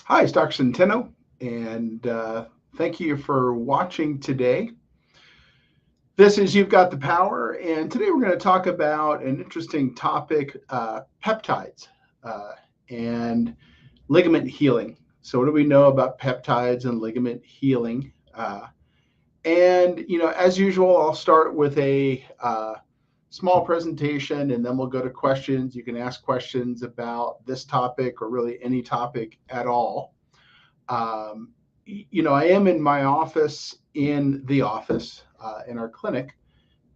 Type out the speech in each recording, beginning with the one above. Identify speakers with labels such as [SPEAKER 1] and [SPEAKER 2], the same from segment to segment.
[SPEAKER 1] Hi, it's Dr. Centeno, and thank you for watching today. This is You've Got the Power, and today we're going to talk about an interesting topic, peptides and ligament healing. So what do we know about peptides and ligament healing? As usual, I'll start with a small presentation, and then we'll go to questions. You can ask questions about this topic or really any topic at all. I am in my office in our clinic,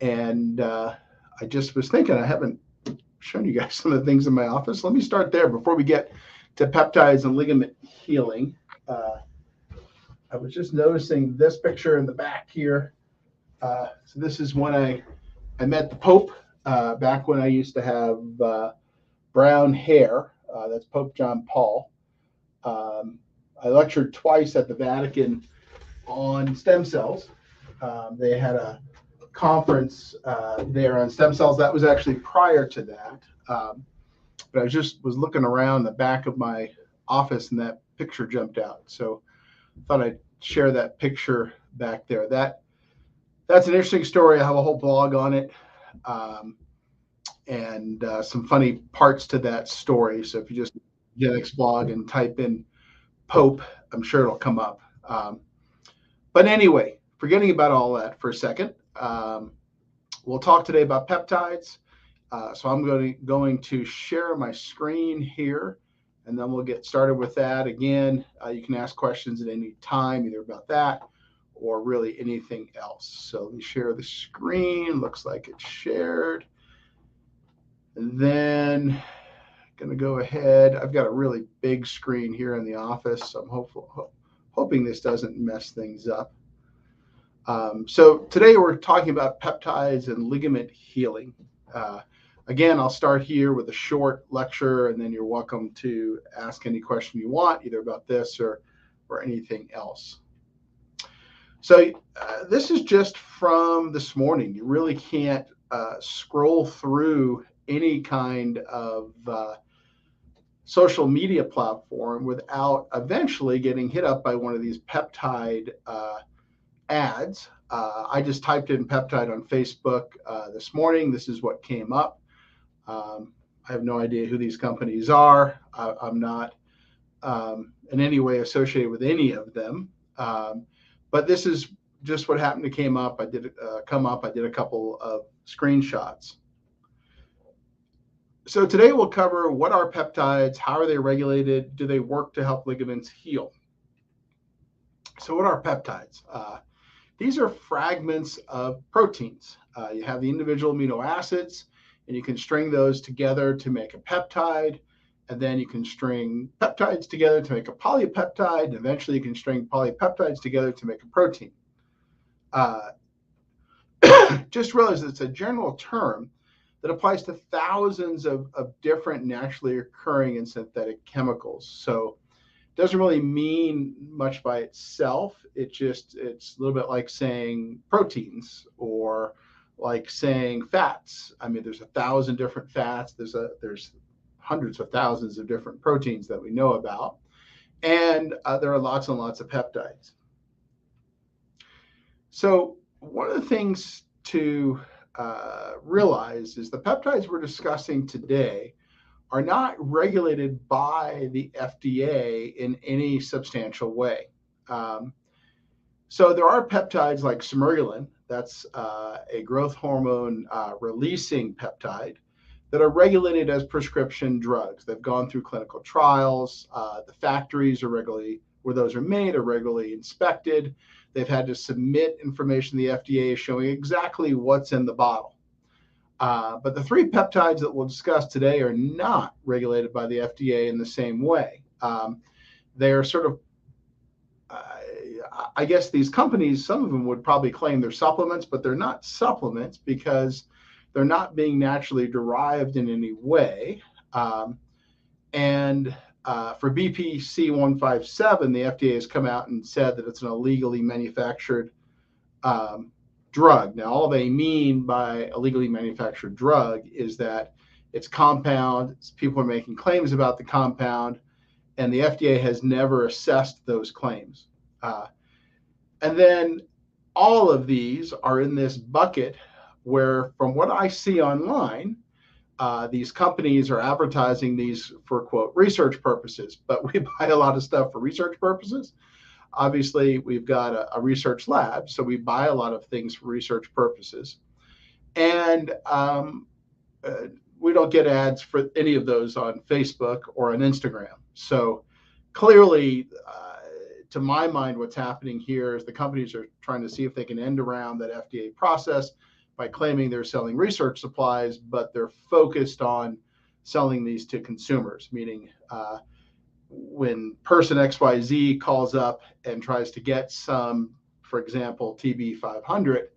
[SPEAKER 1] and I just was thinking I haven't shown you guys some of the things in my office. Let me start there before we get to peptides and ligament healing. I was just noticing this picture in the back here. So this is when I met the Pope back when I used to have brown hair. That's Pope John Paul. I lectured twice at the Vatican on stem cells. They had a conference there on stem cells. That was actually prior to that. But I was looking around the back of my office and that picture jumped out. So I thought I'd share that picture back there. That's an interesting story. I have a whole blog on it. And some funny parts to that story. So if you just GHK blog and type in Pope, I'm sure it'll come up. But anyway, forgetting about all that for a second, we'll talk today about peptides. So I'm going to share my screen here, and then we'll get started with that. Again, you can ask questions at any time, either about that or really anything else. So let me share the screen. Looks like it's shared. And then going to go ahead. I've got a really big screen here in the office, so I'm hoping this doesn't mess things up. So today we're talking about peptides and ligament healing. Again, I'll start here with a short lecture, and then you're welcome to ask any question you want, either about this or anything else. So this is just from this morning. You really can't scroll through any kind of social media platform without eventually getting hit up by one of these peptide ads. I just typed in peptide on Facebook this morning. This is what came up. I have no idea who these companies are. I'm not in any way associated with any of them. But this is just what happened to come up. I did a couple of screenshots. So today we'll cover what are peptides, how are they regulated, do they work to help ligaments heal? So what are peptides? These are fragments of proteins. You have the individual amino acids, and you can string those together to make a peptide, and then you can string peptides together to make a polypeptide, and eventually you can string polypeptides together to make a protein. Just realize it's a general term that applies to thousands of different naturally occurring and synthetic chemicals. So it doesn't really mean much by itself. It's a little bit like saying proteins or like saying fats. I mean, there's 1,000 different fats. There's hundreds of thousands of different proteins that we know about. And there are lots and lots of peptides. So one of the things to realize is the peptides we're discussing today are not regulated by the FDA in any substantial way. So there are peptides like Cervical, that's a growth hormone releasing peptide, that are regulated as prescription drugs. They've gone through clinical trials. The factories where those are made are regularly inspected. They've had to submit information to the FDA showing exactly what's in the bottle. But the three peptides that we'll discuss today are not regulated by the FDA in the same way. They're sort of, I guess these companies, some of them would probably claim they're supplements, but they're not supplements because they're not being naturally derived in any way. For BPC-157, the FDA has come out and said that it's an illegally manufactured drug. Now, all they mean by illegally manufactured drug is that it's compound. People are making claims about the compound, and the FDA has never assessed those claims. And then all of these are in this bucket where, from what I see online, these companies are advertising these for, quote, research purposes, but we buy a lot of stuff for research purposes. Obviously, we've got a research lab, so we buy a lot of things for research purposes. And we don't get ads for any of those on Facebook or on Instagram. So clearly, to my mind, what's happening here is the companies are trying to see if they can end around that FDA process by claiming they're selling research supplies, but they're focused on selling these to consumers, meaning when person XYZ calls up and tries to get some, for example, TB 500,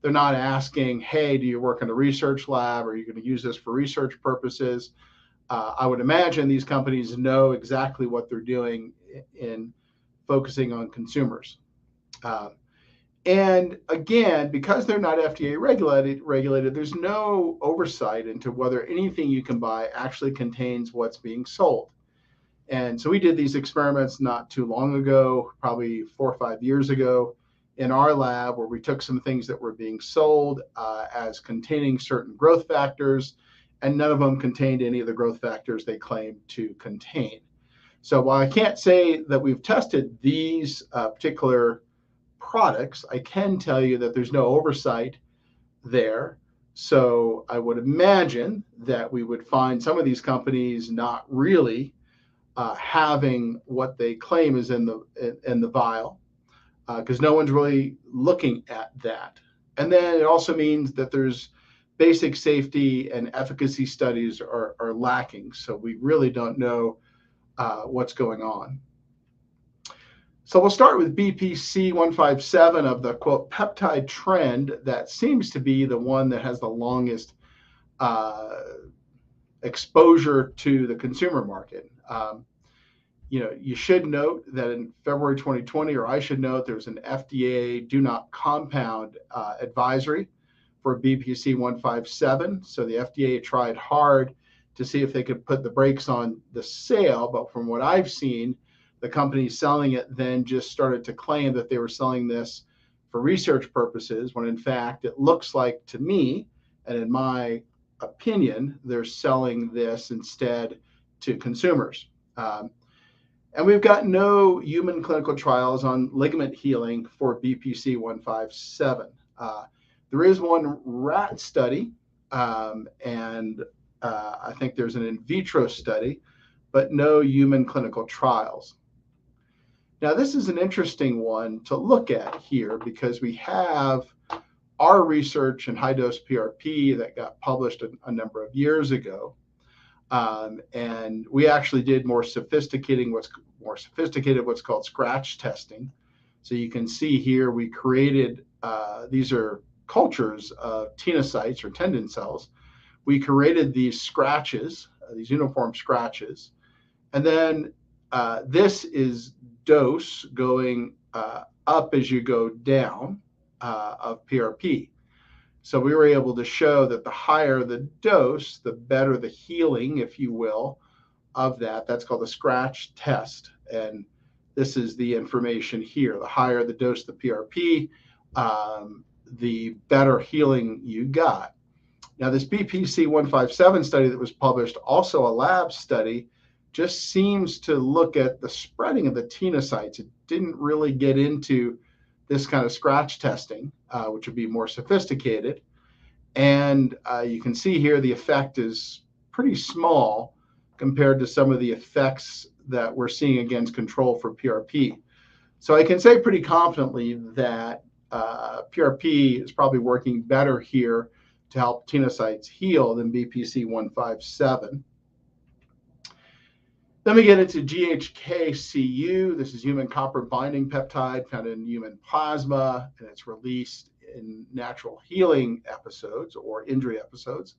[SPEAKER 1] they're not asking, hey, do you work in a research lab? Are you going to use this for research purposes? I would imagine these companies know exactly what they're doing in focusing on consumers. And again, because they're not FDA regulated, there's no oversight into whether anything you can buy actually contains what's being sold. And so we did these experiments not too long ago, probably 4 or 5 years ago, in our lab, where we took some things that were being sold as containing certain growth factors, and none of them contained any of the growth factors they claimed to contain. So while I can't say that we've tested these particular products, I can tell you that there's no oversight there. So I would imagine that we would find some of these companies not really having what they claim is in the vial, because no one's really looking at that. And then it also means that there's basic safety and efficacy studies are lacking. So we really don't know what's going on. So we'll start with BPC-157 of the, quote, peptide trend that seems to be the one that has the longest exposure to the consumer market. You should note that in February 2020, or I should note, there was an FDA do not compound advisory for BPC-157. So the FDA tried hard to see if they could put the brakes on the sale. But from what I've seen, the company selling it then just started to claim that they were selling this for research purposes, when in fact, it looks like to me, and in my opinion, they're selling this instead to consumers. And we've got no human clinical trials on ligament healing for BPC-157. There is one rat study, and I think there's an in vitro study, but no human clinical trials. Now, this is an interesting one to look at here, because we have our research in high-dose PRP that got published a number of years ago. And we actually did more sophisticated what's called scratch testing. So you can see here we created, these are cultures of tenocytes or tendon cells. We created these scratches, these uniform scratches. And then this is dose going up as you go down of PRP. So we were able to show that the higher the dose, the better the healing, if you will, of that. That's called the scratch test. And this is the information here. The higher the dose of the PRP, the better healing you got. Now, this BPC-157 study that was published, also a lab study, just seems to look at the spreading of the tenocytes. It didn't really get into this kind of scratch testing, which would be more sophisticated. And you can see here the effect is pretty small compared to some of the effects that we're seeing against control for PRP. So I can say pretty confidently that PRP is probably working better here to help tenocytes heal than BPC-157. Then we get into GHK-CU. This is human copper binding peptide found in human plasma, and it's released in natural healing episodes or injury episodes.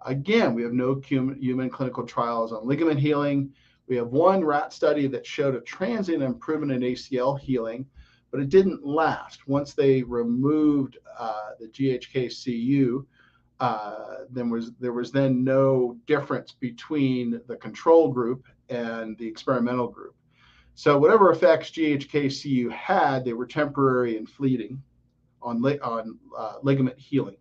[SPEAKER 1] Again, we have no human clinical trials on ligament healing. We have one rat study that showed a transient improvement in ACL healing, but it didn't last. Once they removed the GHK-CU, there was then no difference between the control group and the experimental group. So whatever effects GHK-CU had, they were temporary and fleeting on ligament healing.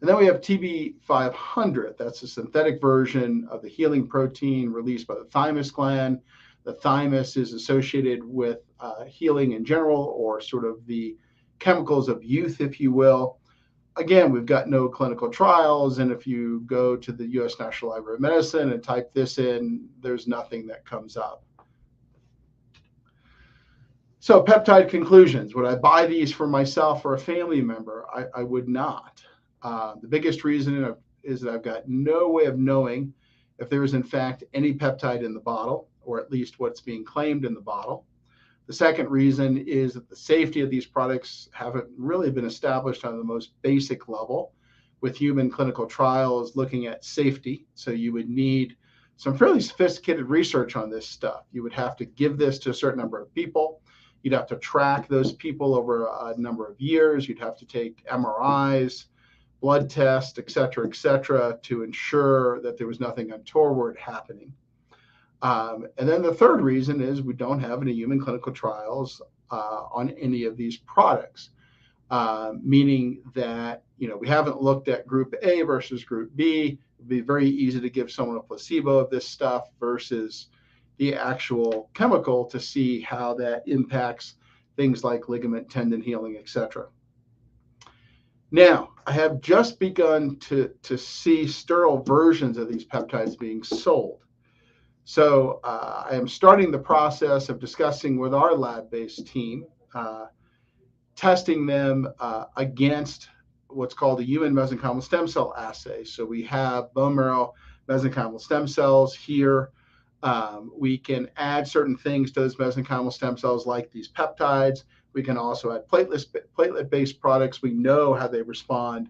[SPEAKER 1] And then we have TB500. That's a synthetic version of the healing protein released by the thymus gland. The thymus is associated with healing in general, or sort of the chemicals of youth, if you will. Again, we've got no clinical trials, and if you go to the U.S. National Library of Medicine and type this in, there's nothing that comes up. So peptide conclusions. Would I buy these for myself or a family member? I would not. The biggest reason is that I've got no way of knowing if there is in fact any peptide in the bottle, or at least what's being claimed in the bottle. The second reason is that the safety of these products haven't really been established on the most basic level with human clinical trials looking at safety. So you would need some fairly sophisticated research on this stuff. You would have to give this to a certain number of people. You'd have to track those people over a number of years. You'd have to take MRIs, blood tests, et cetera, to ensure that there was nothing untoward happening. And then the third reason is we don't have any human clinical trials on any of these products, meaning that we haven't looked at group A versus group B. It'd be very easy to give someone a placebo of this stuff versus the actual chemical to see how that impacts things like ligament, tendon healing, etc. Now, I have just begun to see sterile versions of these peptides being sold. So I am starting the process of discussing with our lab-based team, testing them against what's called a human mesenchymal stem cell assay. So we have bone marrow mesenchymal stem cells here. We can add certain things to those mesenchymal stem cells like these peptides. We can also add platelet-based products. We know how they respond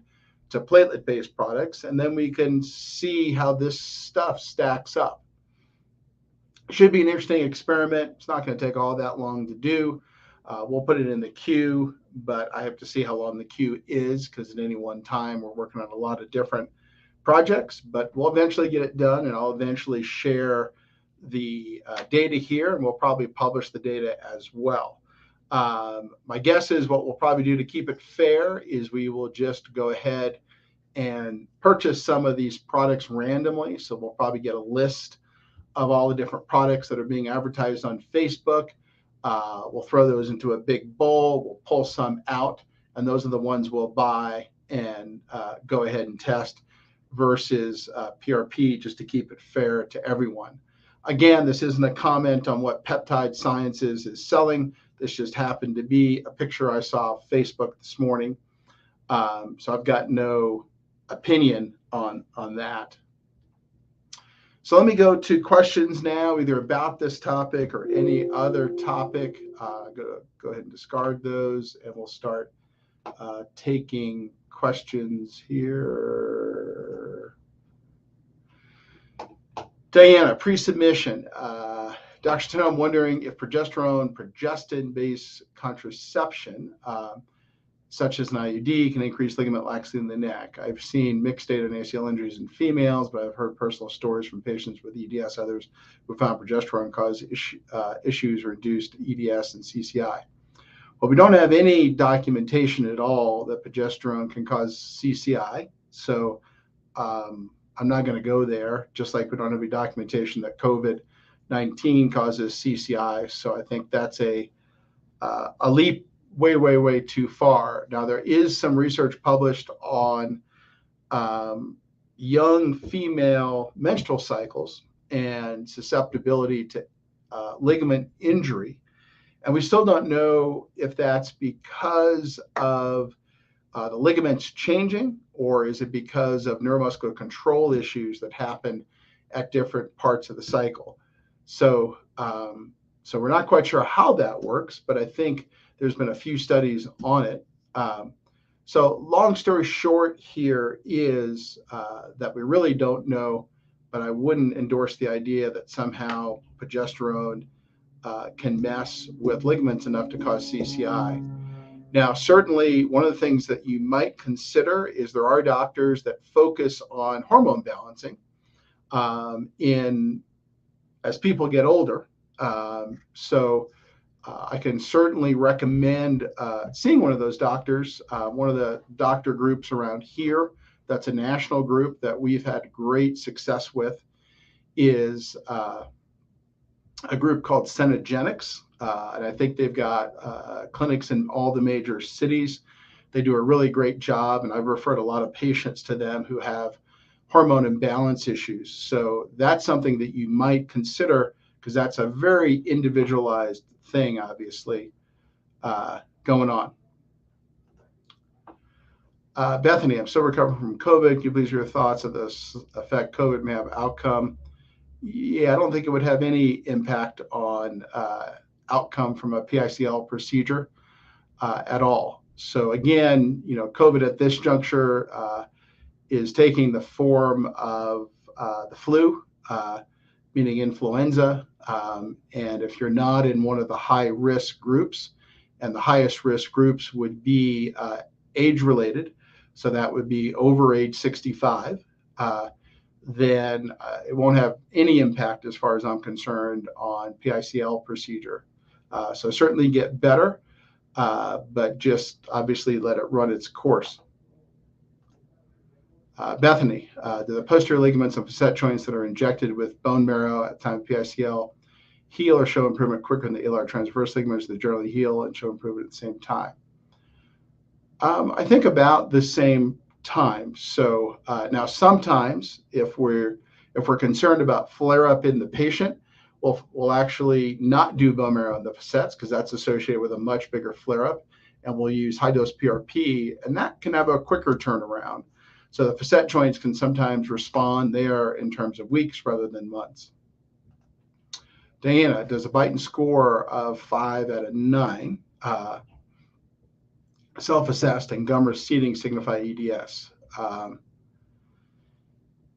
[SPEAKER 1] to platelet-based products, and then we can see how this stuff stacks up. Should be an interesting experiment. It's not going to take all that long to do. We'll put it in the queue, but I have to see how long the queue is, because at any one time we're working on a lot of different projects, but we'll eventually get it done, and I'll eventually share the data here, and we'll probably publish the data as well. My guess is what we'll probably do to keep it fair is we will just go ahead and purchase some of these products randomly. So we'll probably get a list of all the different products that are being advertised on Facebook. We'll throw those into a big bowl. We'll pull some out, and those are the ones we'll buy and go ahead and test versus PRP, just to keep it fair to everyone. Again, this isn't a comment on what Peptide Sciences is selling. This just happened to be a picture I saw on Facebook this morning. So I've got no opinion on that. So let me go to questions now, either about this topic or any other topic. Go ahead and discard those, and we'll start taking questions here. Diana, pre-submission. Dr. Centeno, I'm wondering if progestin-based contraception, such as an IUD, can increase ligament laxity in the neck. I've seen mixed data on ACL injuries in females, but I've heard personal stories from patients with EDS, others who found progesterone caused issues or reduced EDS and CCI. Well, we don't have any documentation at all that progesterone can cause CCI, so I'm not going to go there, just like we don't have any documentation that COVID-19 causes CCI. So I think that's a leap way too far. Now, there is some research published on young female menstrual cycles and susceptibility to ligament injury. And we still don't know if that's because of the ligaments changing, or is it because of neuromuscular control issues that happen at different parts of the cycle. So we're not quite sure how that works, but I think there's been a few studies on it. So long story short here is that we really don't know, but I wouldn't endorse the idea that somehow progesterone can mess with ligaments enough to cause CCI. Now, certainly one of the things that you might consider is there are doctors that focus on hormone balancing in as people get older. So I can certainly recommend seeing one of those doctors. One of the doctor groups around here, that's a national group that we've had great success with, is a group called Centeno-Schultz, and I think they've got clinics in all the major cities. They do a really great job, and I've referred a lot of patients to them who have hormone imbalance issues. So that's something that you might consider, because that's a very individualized thing, obviously, going on. Bethany, I'm still recovering from COVID. Can you please share your thoughts of this effect COVID may have outcome? Yeah, I don't think it would have any impact on outcome from a PICL procedure at all. So again, COVID at this juncture is taking the form of the flu, meaning influenza. And if you're not in one of the high risk groups, and the highest risk groups would be age related, so that would be over age 65, then it won't have any impact as far as I'm concerned on PICL procedure. So certainly get better, but just obviously let it run its course. Bethany, do the posterior ligaments and facet joints that are injected with bone marrow at the time of PICL heal or show improvement quicker than the alar transverse ligaments that generally heal and show improvement at the same time? I think about the same time. So now sometimes if we're concerned about flare up in the patient, we'll actually not do bone marrow in the facets, because that's associated with a much bigger flare up, and we'll use high dose PRP, and that can have a quicker turnaround. So the facet joints can sometimes respond there in terms of weeks rather than months. Diana, does a Beighton score of 5 out of 9 self-assessed and gum receding signify EDS?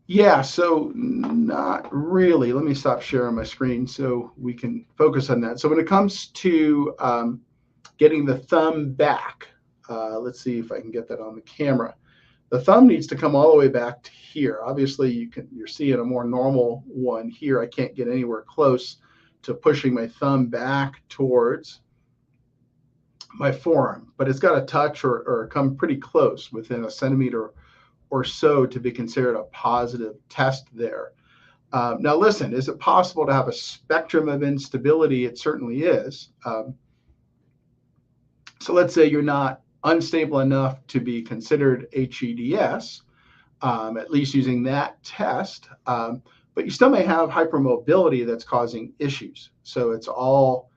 [SPEAKER 1] Yeah, so not really. Let me stop sharing my screen so we can focus on that. So when it comes to getting the thumb back, let's see if I can get that on the camera. The thumb needs to come all the way back to here. Obviously, you're seeing a more normal one here. I can't get anywhere close to pushing my thumb back towards my forearm, but it's got to touch or come pretty close, within a centimeter or so, to be considered a positive test there. Now, listen, is it possible to have a spectrum of instability? It certainly is. So let's say you're not unstable enough to be considered HEDS, at least using that test, but you still may have hypermobility that's causing issues. So it's all,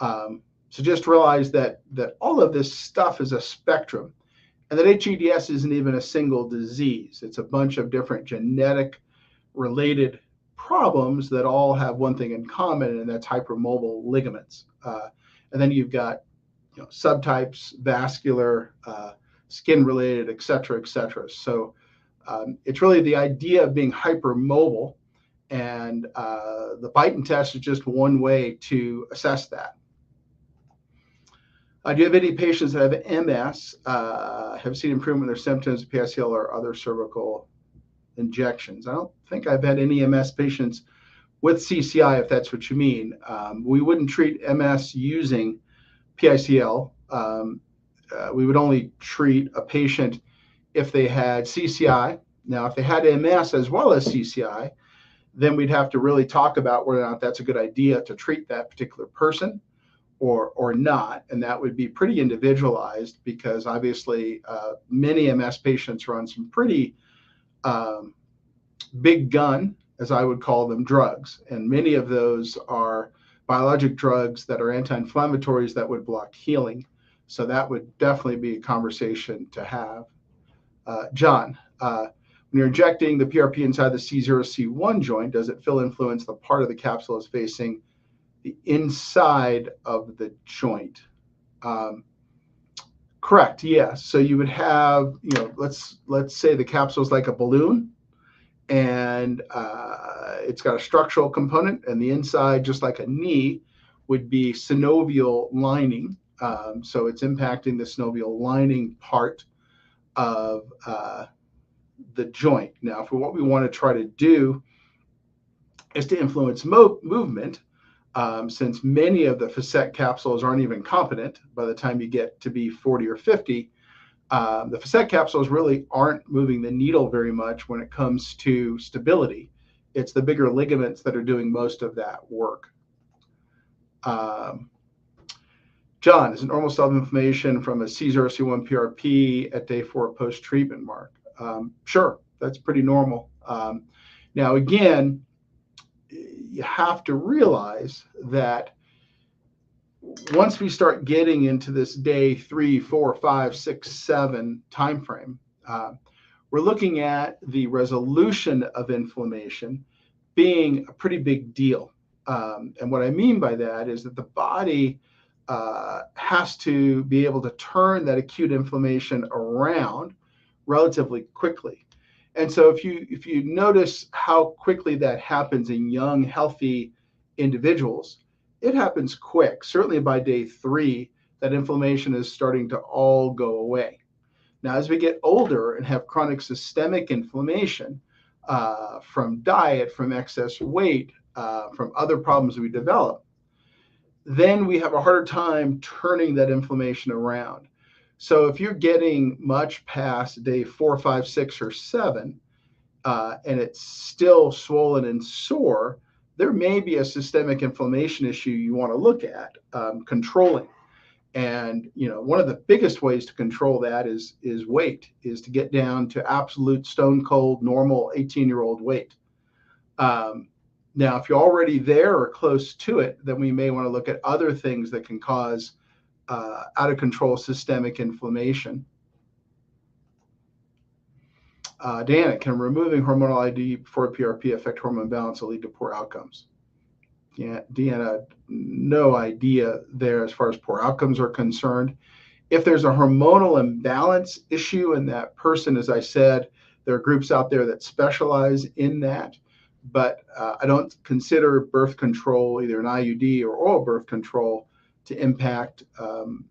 [SPEAKER 1] so just realize that all of this stuff is a spectrum, and that HEDS isn't even a single disease. It's a bunch of different genetic related problems that all have one thing in common, and that's hypermobile ligaments. And then you've got subtypes, vascular, skin related, et cetera, et cetera. So it's really the idea of being hypermobile, and the Beighton test is just one way to assess that. Do you have any patients that have MS, have seen improvement in their symptoms of PICL or other cervical injections? I don't think I've had any MS patients with CCI, if that's what you mean. We wouldn't treat MS using PICL. We would only treat a patient if they had CCI. Now, if they had MS as well as CCI, then we'd have to really talk about whether or not that's a good idea to treat that particular person or not. And that would be pretty individualized, because obviously many MS patients are on some pretty big gun, as I would call them, drugs. And many of those are biologic drugs that are anti-inflammatories that would block healing. So that would definitely be a conversation to have. John, when you're injecting the PRP inside the C0, C1 joint, does it influence the part of the capsule is facing the inside of the joint? Correct, yes. So you would have, let's say the capsule is like a balloon, and it's got a structural component, and the inside, just like a knee, would be synovial lining. So it's impacting the synovial lining part of the joint. Now, for what we want to try to do is to influence movement, since many of the facet capsules aren't even competent by the time you get to be 40 or 50. The facet capsules really aren't moving the needle very much when it comes to stability. It's the bigger ligaments that are doing most of that work. John, is it normal self-inflammation from a C0, C1 PRP at day 4 post-treatment, Mark? Sure, that's pretty normal. Now, again, you have to realize that once we start getting into this day 3, 4, 5, 6, 7 time frame, we're looking at the resolution of inflammation being a pretty big deal. And what I mean by that is that the body has to be able to turn that acute inflammation around relatively quickly. And so if you notice how quickly that happens in young, healthy individuals, it happens quick. Certainly by day 3, that inflammation is starting to all go away. Now, as we get older and have chronic systemic inflammation from diet, from excess weight, from other problems we develop, then we have a harder time turning that inflammation around. So if you're getting much past day 4, 5, 6, or 7, and it's still swollen and sore, there may be a systemic inflammation issue you want to look at controlling. And one of the biggest ways to control that is weight, is to get down to absolute stone cold normal 18-year-old weight. Now, if you're already there or close to it, then we may want to look at other things that can cause out of control systemic inflammation. Deanna, can removing hormonal ID before PRP affect hormone balance or lead to poor outcomes? Yeah, Deanna, no idea there as far as poor outcomes are concerned. If there's a hormonal imbalance issue in that person, as I said, there are groups out there that specialize in that, but I don't consider birth control, either an IUD or oral birth control, to impact bone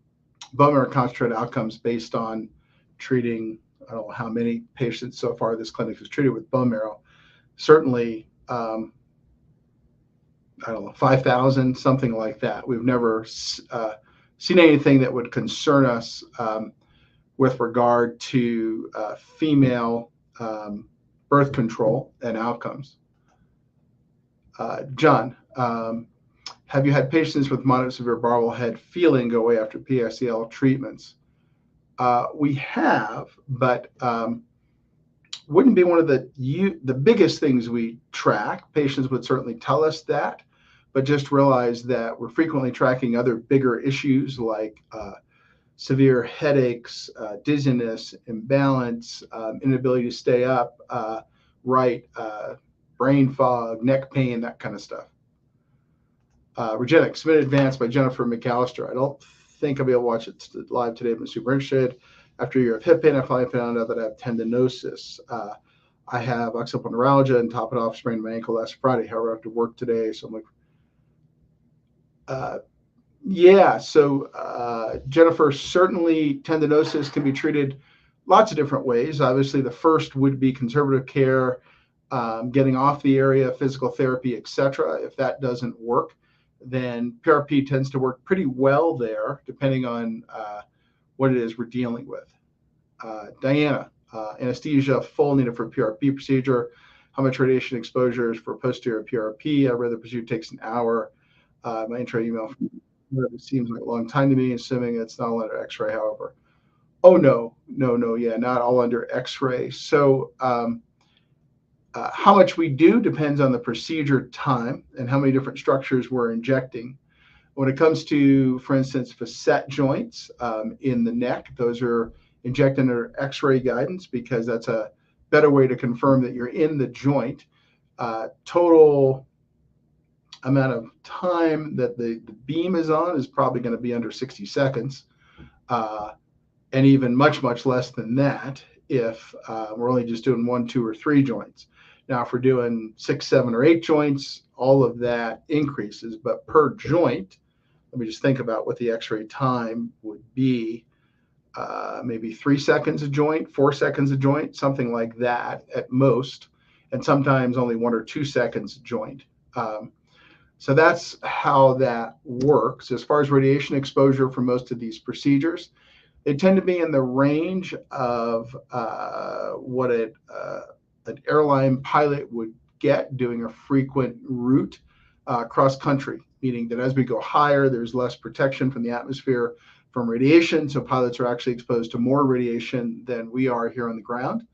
[SPEAKER 1] marrow concentrate outcomes based on treating, I don't know how many patients so far this clinic has treated with bone marrow. Certainly, I don't know, 5,000, something like that. We've never seen anything that would concern us with regard to female birth control and outcomes. John, have you had patients with moderate severe barbell head feeling go away after PSEL treatments? We have, but wouldn't be one of the biggest things we track. Patients would certainly tell us that, but just realize that we're frequently tracking other bigger issues like severe headaches, dizziness, imbalance, inability to stay up, brain fog, neck pain, that kind of stuff. Regenic, submitted advance by Jennifer McAllister. I don't think I'll be able to watch it live today, but I'm super interested. After a year of hip pain, I finally found out that I have tendinosis. I have occipital neuralgia, and top it off, sprained my ankle last Friday. However, I have to work today, so I'm like, yeah. So Jennifer, certainly tendinosis can be treated lots of different ways. Obviously, the first would be conservative care, getting off the area, physical therapy, etc. If that doesn't work, then PRP tends to work pretty well there, depending on what it is we're dealing with. Diana, anesthesia full needed for PRP procedure. How much radiation exposure is for posterior PRP? I'd rather the procedure takes an hour. My intro email it seems like a long time to me, assuming it's not all under X-ray, however. Oh, no, yeah, not all under X-ray. So how much we do depends on the procedure time and how many different structures we're injecting. When it comes to, for instance, facet joints in the neck, those are injected under X-ray guidance because that's a better way to confirm that you're in the joint. Total amount of time that the beam is on is probably going to be under 60 seconds, and even much less than that if we're only just doing 1, 2, or 3 joints. Now, if we're doing 6, 7, or 8 joints, all of that increases, but per joint, let me just think about what the X-ray time would be. Maybe 3 seconds a joint, 4 seconds a joint, something like that at most. and sometimes only 1 or 2 seconds joint. So that's how that works. As far as radiation exposure for most of these procedures, they tend to be in the range of what an airline pilot would get doing a frequent route cross country, meaning that as we go higher, there's less protection from the atmosphere from radiation. So pilots are actually exposed to more radiation than we are here on the ground.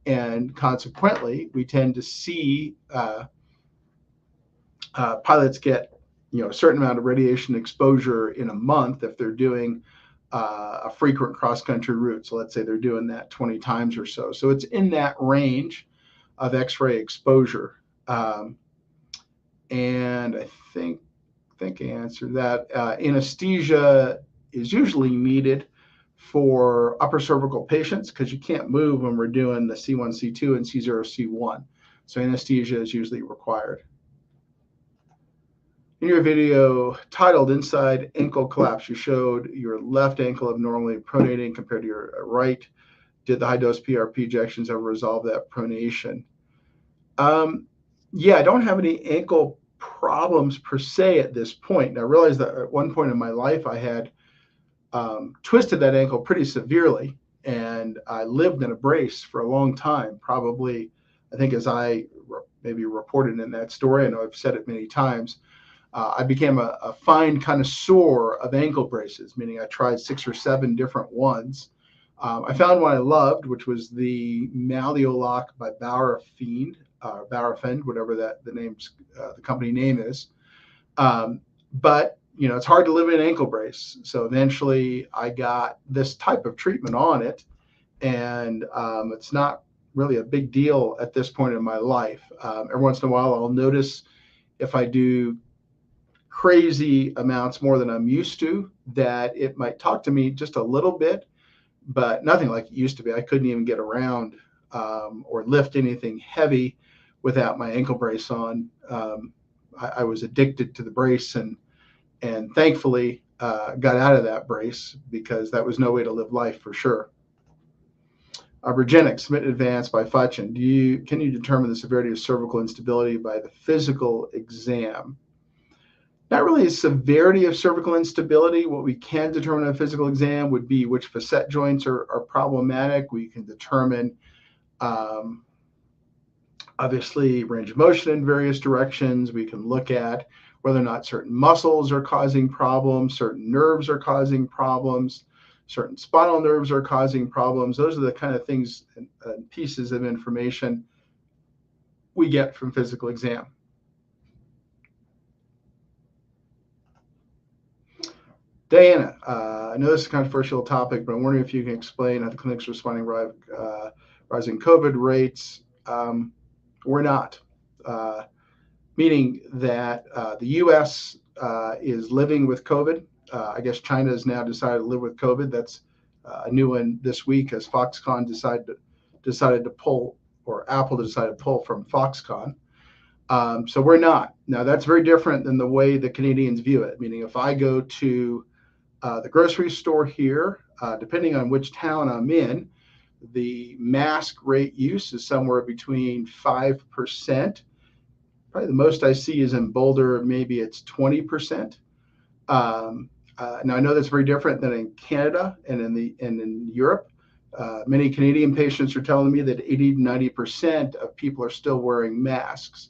[SPEAKER 1] And consequently, we tend to see pilots get a certain amount of radiation exposure in a month if they're doing a frequent cross-country route. So let's say they're doing that 20 times or so. So it's in that range of X-ray exposure. And I think I answered that. Anesthesia is usually needed for upper cervical patients because you can't move when we're doing the C1, C2, and C0, C1. So anesthesia is usually required. In your video titled Inside Ankle Collapse, you showed your left ankle abnormally pronating compared to your right. Did the high-dose PRP injections ever resolve that pronation? Yeah, I don't have any ankle problems per se at this point. And I realized that at one point in my life, I had twisted that ankle pretty severely, and I lived in a brace for a long time, probably, I think as I maybe reported in that story, I know I've said it many times, I became a fine connoisseur of ankle braces, meaning I tried 6 or 7 different ones. I found one I loved, which was the Malleolock by Bauerfeind, whatever the company name is. But it's hard to live in an ankle brace. So eventually I got this type of treatment on it, and it's not really a big deal at this point in my life. Every once in a while I'll notice if I do crazy amounts more than I'm used to, that it might talk to me just a little bit, but nothing like it used to be. I couldn't even get around or lift anything heavy without my ankle brace on. I was addicted to the brace, and thankfully got out of that brace because that was no way to live life for sure. Virginic, submit in advance by Futchin. Can you determine the severity of cervical instability by the physical exam? Not really a severity of cervical instability. What we can determine on a physical exam would be which facet joints are problematic. We can determine, obviously, range of motion in various directions. We can look at whether or not certain muscles are causing problems, certain nerves are causing problems, certain spinal nerves are causing problems. Those are the kind of things and pieces of information we get from physical exam. Diana, I know this is a controversial topic, but I'm wondering if you can explain how the clinic's responding rising COVID rates. We're not, meaning that the U.S. Is living with COVID. I guess China has now decided to live with COVID. That's a new one this week as Foxconn decided to pull, or Apple decided to pull from Foxconn. So we're not. Now, that's very different than the way the Canadians view it, meaning if I go to the grocery store here, depending on which town I'm in, the mask rate use is somewhere between 5%. Probably the most I see is in Boulder, maybe it's 20%. Now I know that's very different than in Canada and in Europe. Many Canadian patients are telling me that 80 to 90% of people are still wearing masks.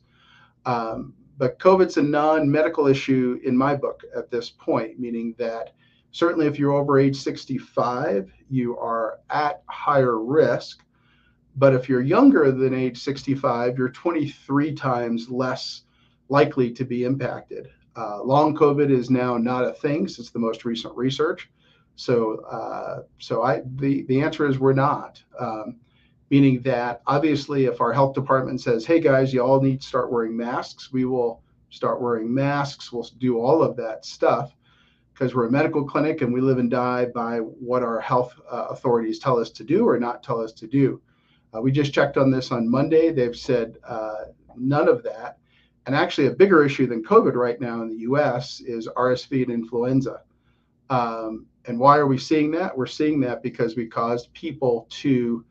[SPEAKER 1] But COVID's a non-medical issue in my book at this point, meaning that certainly if you're over age 65, you are at higher risk. But if you're younger than age 65, you're 23 times less likely to be impacted. Long COVID is now not a thing since the most recent research. So the answer is we're not. Meaning that obviously if our health department says, hey guys, you all need to start wearing masks, we will start wearing masks. We'll do all of that stuff because we're a medical clinic and we live and die by what our health authorities tell us to do or not tell us to do. We just checked on this on Monday. They've said none of that. And actually a bigger issue than COVID right now in the US is RSV and influenza. And why are we seeing that? We're seeing that because we caused people to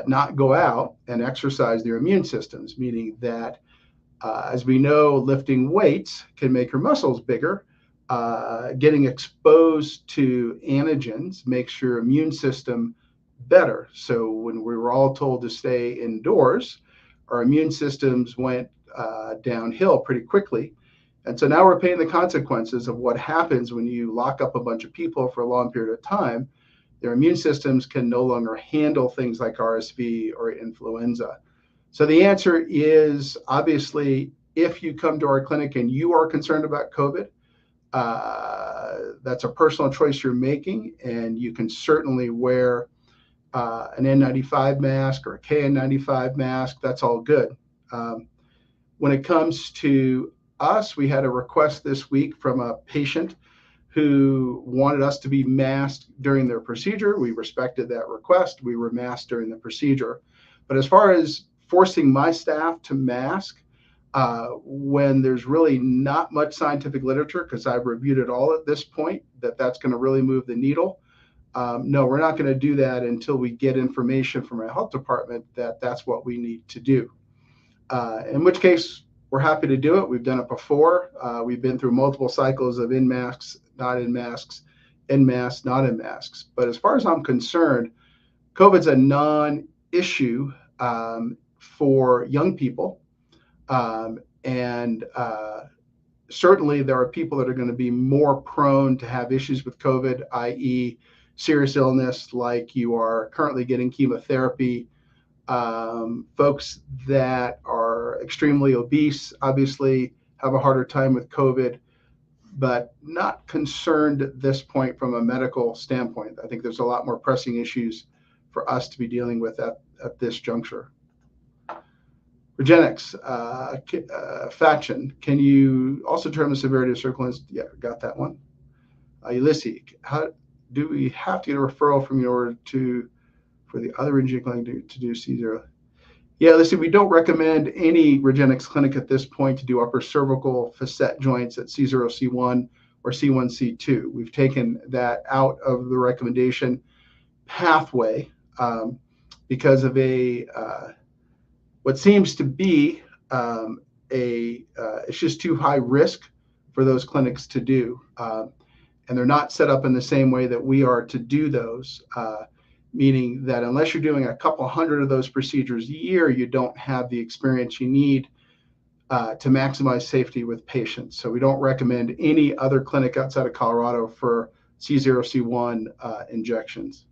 [SPEAKER 1] not go out and exercise their immune systems, meaning that, as we know, lifting weights can make your muscles bigger. Getting exposed to antigens makes your immune system better. So when we were all told to stay indoors, our immune systems went downhill pretty quickly. And so now we're paying the consequences of what happens when you lock up a bunch of people for a long period of time. Their immune systems can no longer handle things like RSV or influenza. So the answer is, obviously, if you come to our clinic and you are concerned about COVID, that's a personal choice you're making, and you can certainly wear an N95 mask or a KN95 mask. That's all good. When it comes to us, we had a request this week from a patient who wanted us to be masked during their procedure. We respected that request. We were masked during the procedure. But as far as forcing my staff to mask, when there's really not much scientific literature, because I've reviewed it all at this point, that's going to really move the needle. No, we're not going to do that until we get information from our health department that that's what we need to do. In which case, we're happy to do it. We've done it before. We've been through multiple cycles of in masks, not in masks, in masks, not in masks. But as far as I'm concerned, COVID's a non-issue for young people. And certainly there are people that are going to be more prone to have issues with COVID, i.e. serious illness, like you are currently getting chemotherapy. Folks that are extremely obese, obviously, have a harder time with COVID, but not concerned at this point from a medical standpoint. I think there's a lot more pressing issues for us to be dealing with at this juncture. Regenix, Fatchen, can you also determine the severity of cervical? Yeah, got that one. Ulysses, how do we have to get a referral from you in order for the other Regenix clinic to do C0? Yeah, listen, we don't recommend any Regenix clinic at this point to do upper cervical facet joints at C0, C1, or C1, C2. We've taken that out of the recommendation pathway because of what seems to be it's just too high risk for those clinics to do. And they're not set up in the same way that we are to do those, meaning that unless you're doing a couple hundred of those procedures a year, you don't have the experience you need to maximize safety with patients. So we don't recommend any other clinic outside of Colorado for C0, C1 injections.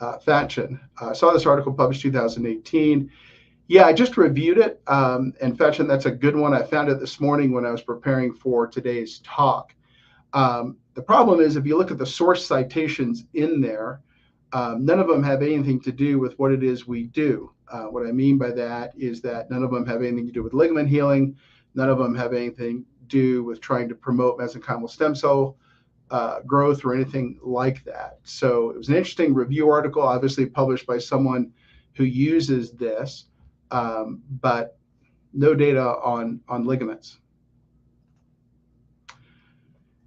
[SPEAKER 1] Fatchen, I saw this article published 2018. Yeah, I just reviewed it. And Fatchen, that's a good one. I found it this morning when I was preparing for today's talk. The problem is, if you look at the source citations in there, none of them have anything to do with what it is we do. What I mean by that is that none of them have anything to do with ligament healing. None of them have anything to do with trying to promote mesenchymal stem cell growth or anything like that. So it was an interesting review article, obviously published by someone who uses this, but no data on ligaments.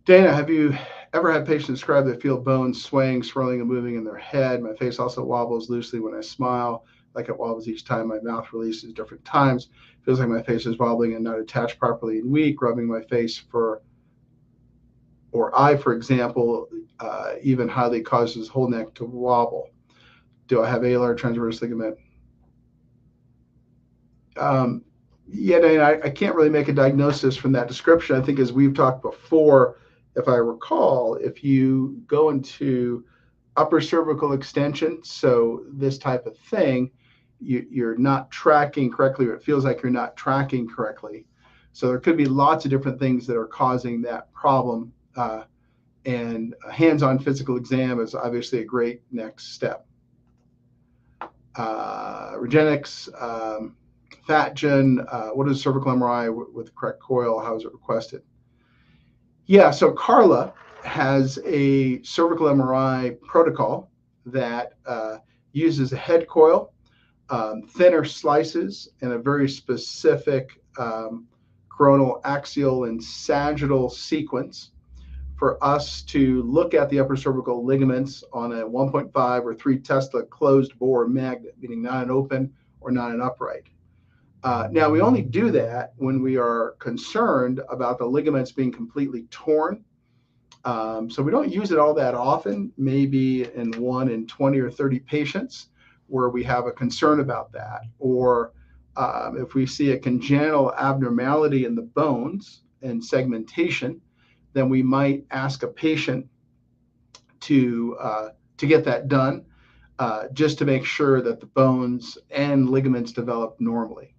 [SPEAKER 1] Dana, have you ever had patients describe they feel bones swaying, swirling, and moving in their head? My face also wobbles loosely when I smile, like it wobbles each time my mouth releases different times. Feels like my face is wobbling and not attached properly and weak. Rubbing my face for example, even highly causes whole neck to wobble. Do I have alar transverse ligament? Yeah, Dana, I can't really make a diagnosis from that description. I think, as we've talked before, if I recall, if you go into upper cervical extension, so this type of thing, you're not tracking correctly, or it feels like you're not tracking correctly. So there could be lots of different things that are causing that problem. And a hands-on physical exam is obviously a great next step. Regenix, Fatgen, what is cervical MRI with the correct coil? How is it requested? Yeah, so Carla has a cervical MRI protocol that uses a head coil, thinner slices, and a very specific coronal, axial, and sagittal sequence for us to look at the upper cervical ligaments on a 1.5 or 3 Tesla closed bore magnet, meaning not an open or not an upright. Now, we only do that when we are concerned about the ligaments being completely torn. So we don't use it all that often, maybe in 1 in 20 or 30 patients where we have a concern about that. Or if we see a congenital abnormality in the bones and segmentation, then we might ask a patient to get that done just to make sure that the bones and ligaments develop normally.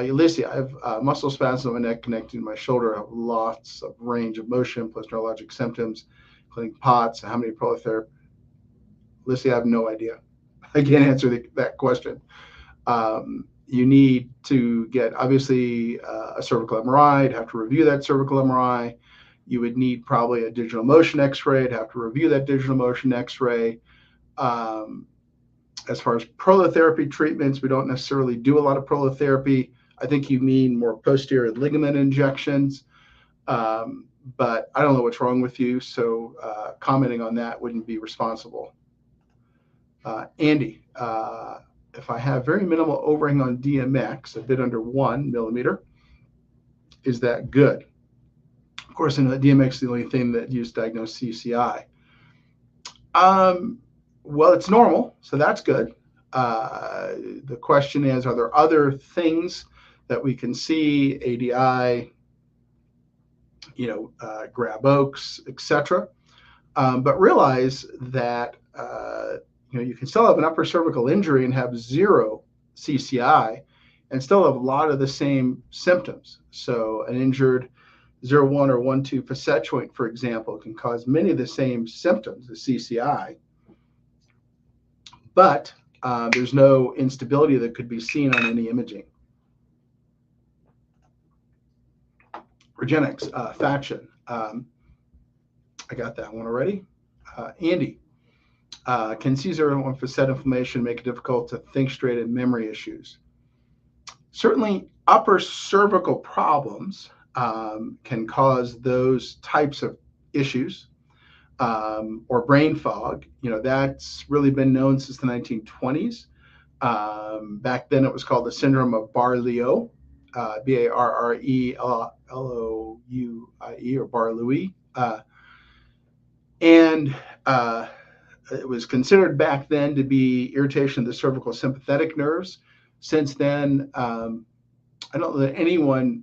[SPEAKER 1] Ulysses, I have muscle spasms in my neck connecting to my shoulder. I have lots of range of motion plus neurologic symptoms, including POTS. How many prolotherapy? Ulysses, I have no idea. I can't answer that question. You need to get, obviously, a cervical MRI. You'd have to review that cervical MRI. You would need probably a digital motion X-ray. You'd have to review that digital motion X-ray. As far as prolotherapy treatments, we don't necessarily do a lot of prolotherapy. I think you mean more posterior ligament injections, but I don't know what's wrong with you, so commenting on that wouldn't be responsible. Andy, if I have very minimal overhang on DMX, a bit under 1 millimeter, is that good? Of course, in the DMX is the only thing that used to diagnose CCI. Well, it's normal, so that's good. The question is, are there other things that we can see, ADI, grab oaks, etc. But realize that you can still have an upper cervical injury and have 0 CCI and still have a lot of the same symptoms. So an injured 0.1 or 1.2 facet joint, for example, can cause many of the same symptoms as CCI, but there's no instability that could be seen on any imaging. Regenix, faction. I got that one already. Andy, can C0.1 facet inflammation make it difficult to think straight and memory issues? Certainly, upper cervical problems can cause those types of issues, or brain fog. That's really been known since the 1920s. Back then, it was called the syndrome of Bar-Leoux, Barrelouie, or Bar-Leoux. And it was considered back then to be irritation of the cervical sympathetic nerves. Since then, I don't know that anyone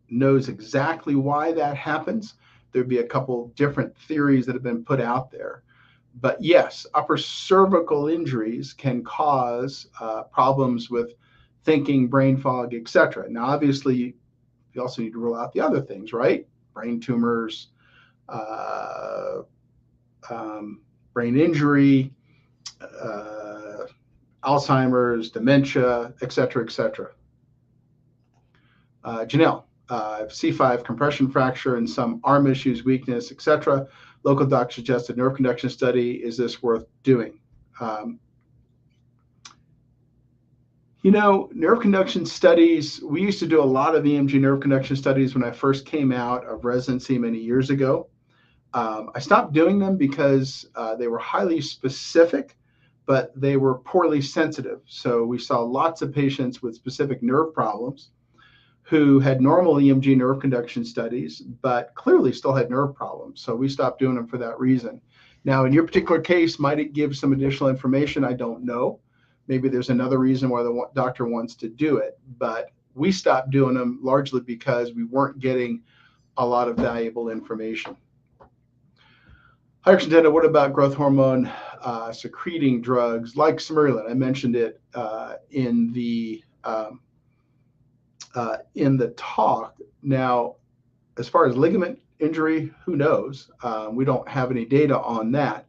[SPEAKER 1] knows exactly why that happens. There'd be a couple different theories that have been put out there. But yes, upper cervical injuries can cause problems with thinking, brain fog, etc. Now, obviously, you also need to rule out the other things, right? Brain tumors, brain injury, Alzheimer's, dementia, etc., etc. Janelle, C5 compression fracture and some arm issues, weakness, etc. Local doc suggested nerve conduction study. Is this worth doing? Nerve conduction studies, we used to do a lot of EMG nerve conduction studies when I first came out of residency many years ago. I stopped doing them because they were highly specific, but they were poorly sensitive. So we saw lots of patients with specific nerve problems who had normal EMG nerve conduction studies, but clearly still had nerve problems. So we stopped doing them for that reason. Now, in your particular case, might it give some additional information? I don't know. Maybe there's another reason why the doctor wants to do it, but we stopped doing them largely because we weren't getting a lot of valuable information. Hi, Centeno, what about growth hormone secreting drugs like Cervical? I mentioned it in the talk. Now, as far as ligament injury, who knows? We don't have any data on that.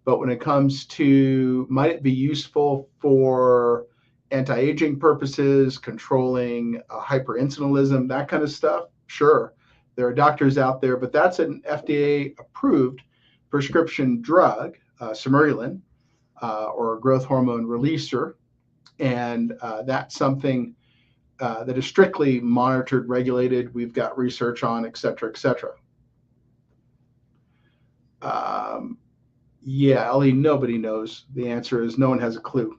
[SPEAKER 1] But when it comes to, might it be useful for anti-aging purposes, controlling hyperinsulinism, that kind of stuff? Sure. There are doctors out there, but that's an FDA-approved prescription drug, Cervical, or a growth hormone releaser. And that's something that is strictly monitored, regulated. We've got research on, et cetera, et cetera. Yeah, Ellie, nobody knows. The answer is no one has a clue.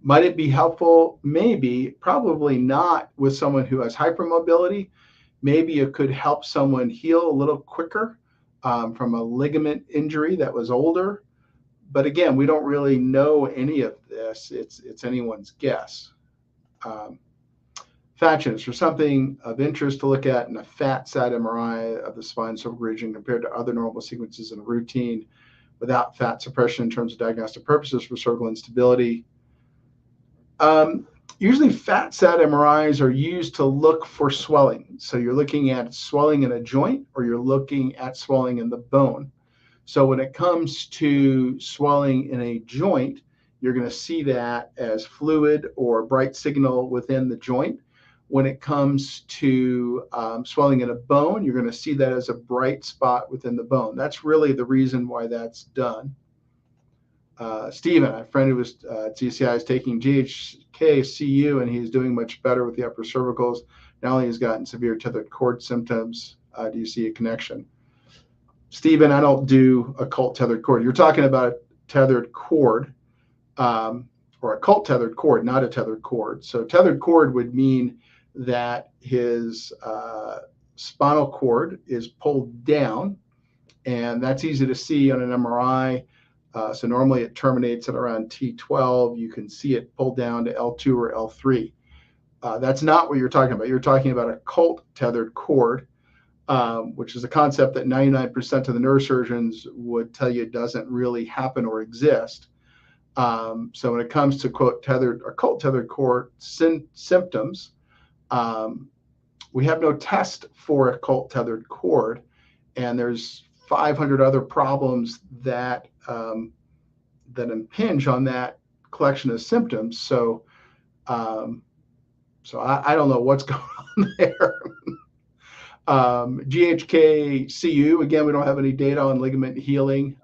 [SPEAKER 1] Might it be helpful? Maybe, probably not with someone who has hypermobility. Maybe it could help someone heal a little quicker from a ligament injury that was older. But again, we don't really know any of this. It's anyone's guess. Fasciitis or something of interest to look at in a fat side MRI of the spine cervical region compared to other normal sequences in a routine without fat suppression in terms of diagnostic purposes for cervical instability. Usually fat sat MRIs are used to look for swelling. So you're looking at swelling in a joint or you're looking at swelling in the bone. So when it comes to swelling in a joint, you're going to see that as fluid or bright signal within the joint. When it comes to swelling in a bone, you're going to see that as a bright spot within the bone. That's really the reason why that's done. Stephen, a friend who was at GCI, is taking GHK-CU, and he's doing much better with the upper cervicals. Now only he's gotten severe tethered cord symptoms. Do you see a connection? Stephen, I don't do occult tethered cord. You're talking about a tethered cord or occult tethered cord, not a tethered cord. So tethered cord would mean that his spinal cord is pulled down, and that's easy to see on an MRI. So normally it terminates at around T12. You can see it pulled down to L2 or L3. That's not what you're talking about. You're talking about a occult tethered cord, which is a concept that 99% of the neurosurgeons would tell you doesn't really happen or exist. So when it comes to quote tethered occult tethered cord symptoms, we have no test for occult tethered cord, and there's 500 other problems that that impinge on that collection of symptoms. So, I don't know what's going on there. GHK-CU, again, we don't have any data on ligament healing.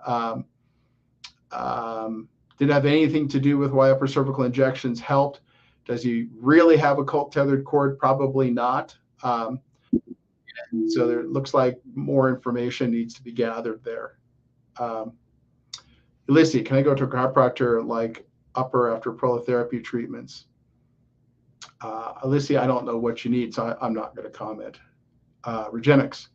[SPEAKER 1] Did it have anything to do with why upper cervical injections helped? Does he really have occult tethered cord? Probably not. So there looks like more information needs to be gathered there. Ulysses, can I go to a chiropractor like upper after prolotherapy treatments? Ulysses, I don't know what you need, so I'm not going to comment. Regenix,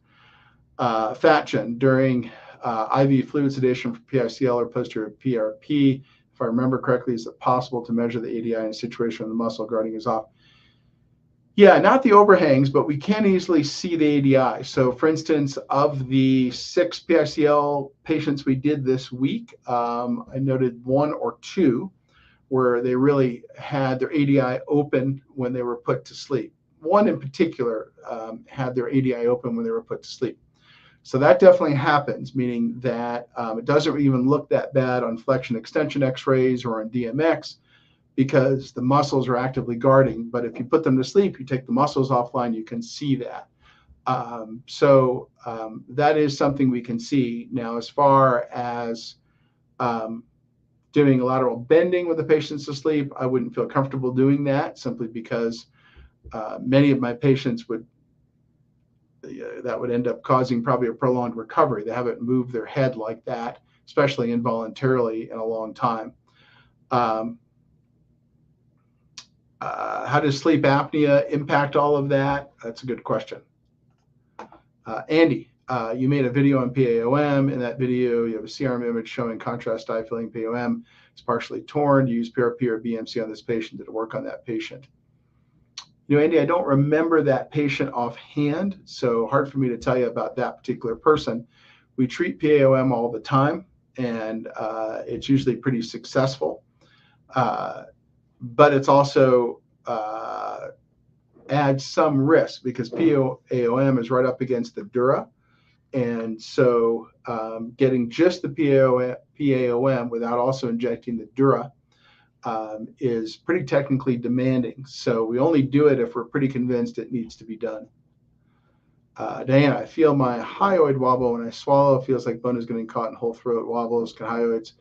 [SPEAKER 1] Fatchen, during IV fluid sedation for PICL or posterior PRP, if I remember correctly, is it possible to measure the ADI in a situation when the muscle guarding is off? Yeah, not the overhangs, but we can easily see the ADI. So for instance, of the 6 PICL patients we did this week, I noted 1 or 2 where they really had their ADI open when they were put to sleep. 1 in particular had their ADI open when they were put to sleep. So that definitely happens, meaning that it doesn't even look that bad on flexion extension x-rays or on DMX, because the muscles are actively guarding. But if you put them to sleep, you take the muscles offline, you can see that. That is something we can see. Now, as far as doing lateral bending with the patients to sleep, I wouldn't feel comfortable doing that, simply because many of my patients that would end up causing probably a prolonged recovery. They haven't moved their head like that, especially involuntarily, in a long time. How does sleep apnea impact all of that? That's a good question. Andy, you made a video on PAOM. In that video, you have a CRM image showing contrast dye filling PAOM. It's partially torn. You use PRP or BMC on this patient. Did it work on that patient? Andy, I don't remember that patient offhand, so hard for me to tell you about that particular person. We treat PAOM all the time, and it's usually pretty successful. But it's also adds some risk, because PAOM is right up against the dura. And so getting just the PAOM without also injecting the dura is pretty technically demanding. So we only do it if we're pretty convinced it needs to be done. Diana, I feel my hyoid wobble when I swallow. It feels like bone is getting caught in whole throat wobbles. Can hyoids,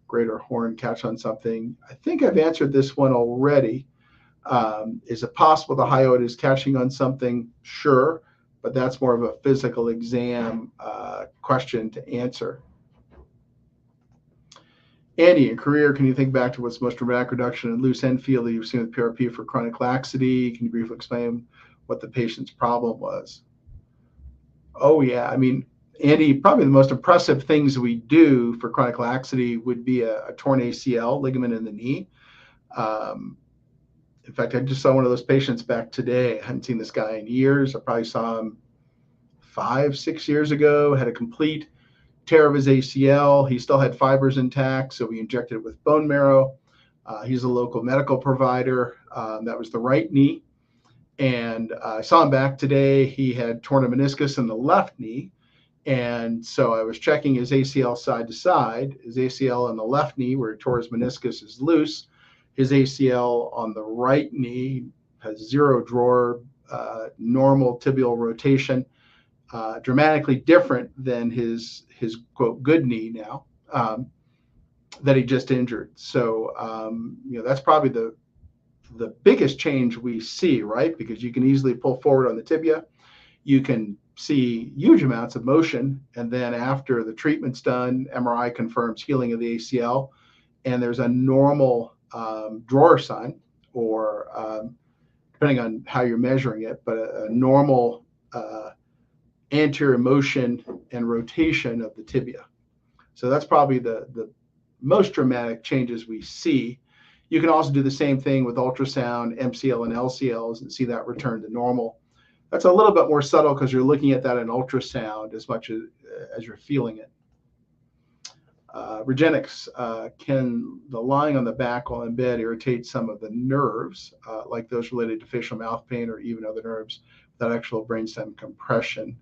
[SPEAKER 1] greater horn, catch on something? I think I've answered this one already. Is it possible the hyoid is catching on something? Sure, but that's more of a physical exam question to answer. Andy, in career, can you think back to what's the most dramatic reduction in loose end field that you've seen with PRP for chronic laxity? Can you briefly explain what the patient's problem was? Oh, yeah. I mean, Andy, probably the most impressive things we do for chronic laxity would be a torn ACL ligament in the knee. In fact, I just saw one of those patients back today. I hadn't seen this guy in years. I probably saw him 5, 6 years ago, had a complete tear of his ACL. He still had fibers intact, so we injected it with bone marrow. He's a local medical provider. That was the right knee. And I saw him back today. He had torn a meniscus in the left knee. And so I was checking his ACL side to side. His ACL on the left knee, where he tore his meniscus, is loose. His ACL on the right knee has zero drawer, normal tibial rotation, dramatically different than his quote good knee now that he just injured. So that's probably the biggest change we see, right? Because you can easily pull forward on the tibia. You can see huge amounts of motion, and then after the treatment's done, MRI confirms healing of the ACL, and there's a normal drawer sign, or depending on how you're measuring it, but a normal anterior motion and rotation of the tibia. So that's probably the most dramatic changes we see. You can also do the same thing with ultrasound, MCL, and LCLs and see that return to normal. That's a little bit more subtle because you're looking at that in ultrasound as much as you're feeling it. Regenix, can the lying on the back while in bed irritate some of the nerves, like those related to facial mouth pain or even other nerves without actual brainstem compression?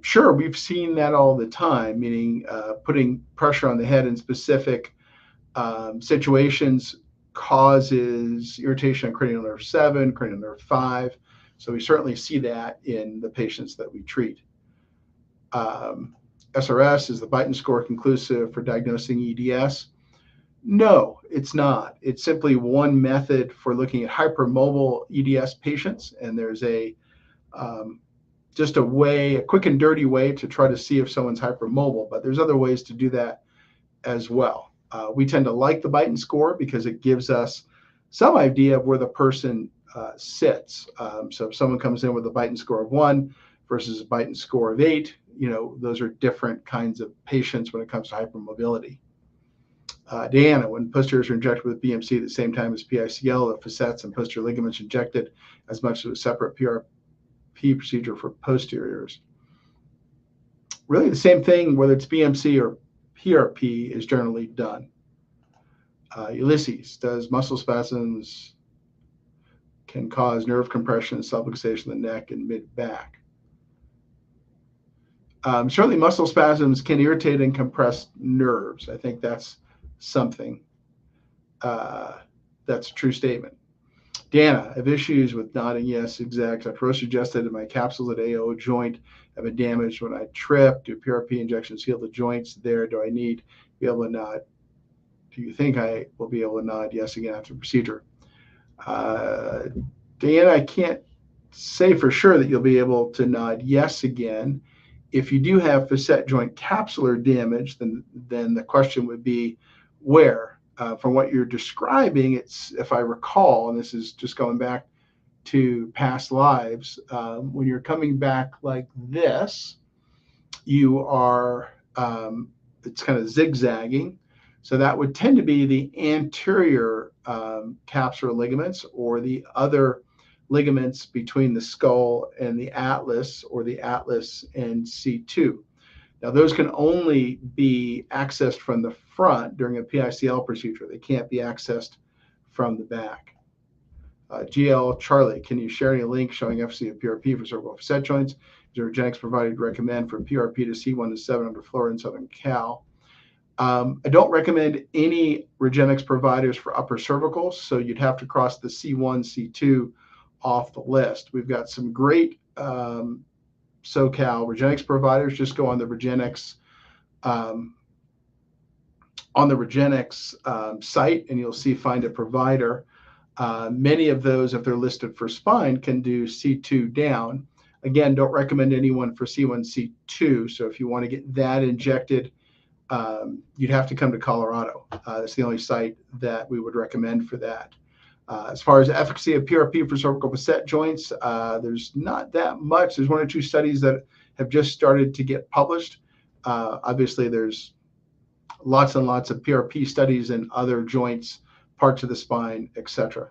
[SPEAKER 1] Sure, we've seen that all the time, meaning putting pressure on the head in specific situations causes irritation on cranial nerve 7, cranial nerve 5. So we certainly see that in the patients that we treat. SRS, is the Beighton score conclusive for diagnosing EDS? No, it's not. It's simply one method for looking at hypermobile EDS patients, and there's just a quick and dirty way to try to see if someone's hypermobile, but there's other ways to do that as well. We tend to like the Beighton score because it gives us some idea of where the person sits. So if someone comes in with a Beighton score of 1 versus a Beighton score of 8, those are different kinds of patients when it comes to hypermobility. Diana, when posteriors are injected with BMC at the same time as PICL, the facets and posterior ligaments injected as much as a separate PRP procedure for posteriors. Really the same thing, whether it's BMC or PRP, is generally done. Ulysses, does muscle spasms can cause nerve compression and subluxation of the neck and mid-back? Certainly muscle spasms can irritate and compress nerves. I think that's something that's a true statement. Dana, I have issues with nodding. Yes, exact. I first suggested that my capsules at AO joint have been damaged when I trip. Do PRP injections heal the joints there? Do I need to be able to nod? Do you think I will be able to nod yes again after the procedure? Diana, I can't say for sure that you'll be able to nod yes again. If you do have facet joint capsular damage, then the question would be where? From what you're describing, it's, if I recall, and this is just going back to past lives, when you're coming back like this, you are, it's kind of zigzagging. So that would tend to be the anterior capsular ligaments, or the other ligaments between the skull and the atlas, or the atlas and C2. Now, those can only be accessed from the front during a PICL procedure. They can't be accessed from the back. GL Charlie, can you share any link showing efficacy of PRP for cervical facet joints? Is there a Regenix provided to recommend for PRP to C1 to 7 under Florida and Southern Cal? I don't recommend any Regenix providers for upper cervical, so you'd have to cross the C1, C2 off the list. We've got some great SoCal Regenix providers. Just go on the Regenix site, and you'll see find a provider. Many of those, if they're listed for spine, can do C2 down. Again, don't recommend anyone for C1, C2. So if you want to get that injected, you'd have to come to Colorado. That's the only site that we would recommend for that. As far as efficacy of PRP for cervical facet joints, there's not that much. There's 1 or 2 studies that have just started to get published. Obviously, there's lots and lots of PRP studies in other joints, parts of the spine, etc.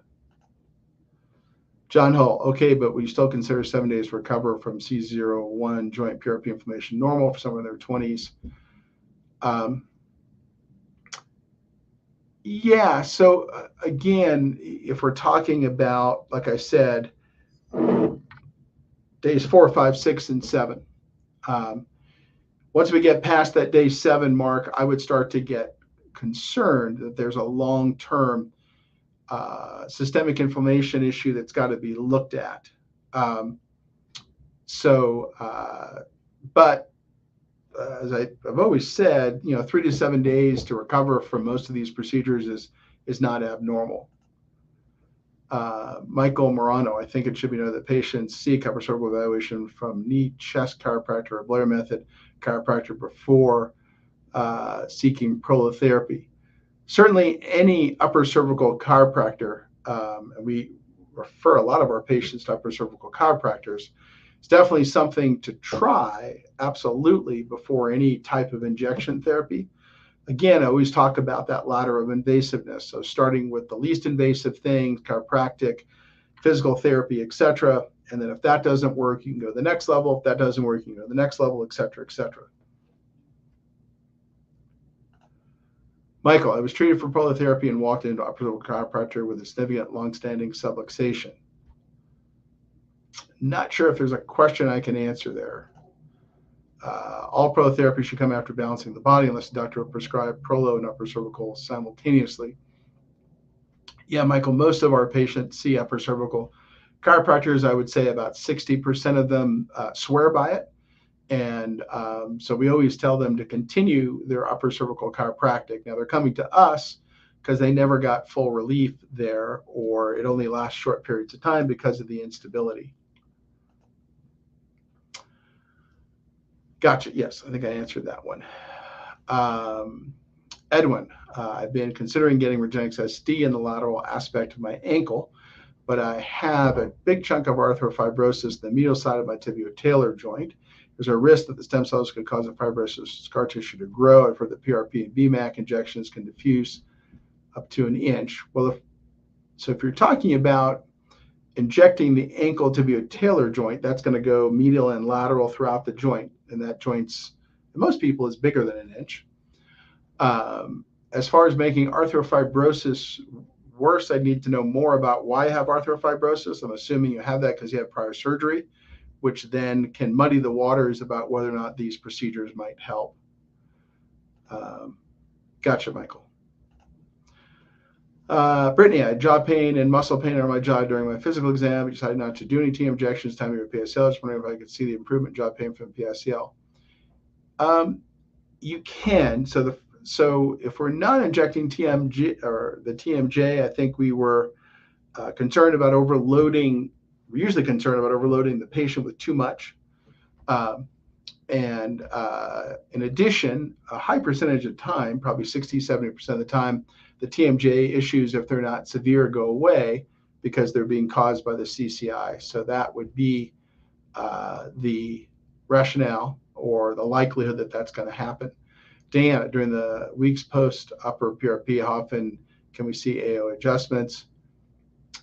[SPEAKER 1] John Hull, okay, but we still consider 7 days to recover from C01 joint PRP inflammation normal for someone in their 20s. Yeah, so again, if we're talking about, like I said, days 4, 5, 6, and 7, once we get past that day 7 mark, I would start to get concerned that there's a long-term systemic inflammation issue that's got to be looked at. But as I've always said, 3 to 7 days to recover from most of these procedures is not abnormal. Michael Morano, I think it should be noted that patients seek upper cervical evaluation from knee chest chiropractor or Blair method chiropractor before seeking prolotherapy. Certainly any upper cervical chiropractor, and we refer a lot of our patients to upper cervical chiropractors, it's definitely something to try, absolutely, before any type of injection therapy. Again, I always talk about that ladder of invasiveness. So starting with the least invasive things, chiropractic, physical therapy, etc. And then if that doesn't work, you can go to the next level. If that doesn't work, you can go to the next level, etc., etc. Michael, I was treated for prolotherapy and walked into upper cervical chiropractor with a significant long-standing subluxation. Not sure if there's a question I can answer there. All prolotherapy should come after balancing the body unless the doctor will prescribe prolo and upper cervical simultaneously. Yeah, Michael, most of our patients see upper cervical chiropractors. I would say about 60% of them swear by it. And so we always tell them to continue their upper cervical chiropractic. Now they're coming to us because they never got full relief there, or it only lasts short periods of time because of the instability. Gotcha. Yes, I think I answered that one. Edwin, I've been considering getting Regenexx SD in the lateral aspect of my ankle, but I have a big chunk of arthrofibrosis in the medial side of my tibio-talar joint. There's a risk that the stem cells could cause the fibrosis scar tissue to grow. I've heard that PRP and BMAC injections can diffuse up to 1 inch. Well, so if you're talking about injecting the ankle tibio-talar joint, that's going to go medial and lateral throughout the joint. And that joint's, in most people, is bigger than 1 inch. As far as making arthrofibrosis worse, I need to know more about why I have arthrofibrosis. I'm assuming you have that because you have prior surgery, which then can muddy the waters about whether or not these procedures might help. Gotcha, Michael. Brittany, I had jaw pain and muscle pain on my jaw during my physical exam. I decided not to do any TM injections, time to PSL. Just wondering if I could see the improvement in jaw pain from PSL. You can. So if we're not injecting TMJ or the TMJ, I think we were concerned about overloading. We're usually concerned about overloading the patient with too much. And in addition, a high percentage of time, probably 60, 70% of the time, the TMJ issues, if they're not severe, go away because they're being caused by the CCI. So that would be the rationale or the likelihood that that's going to happen. Dan, during the weeks post upper PRP, how often can we see AO adjustments?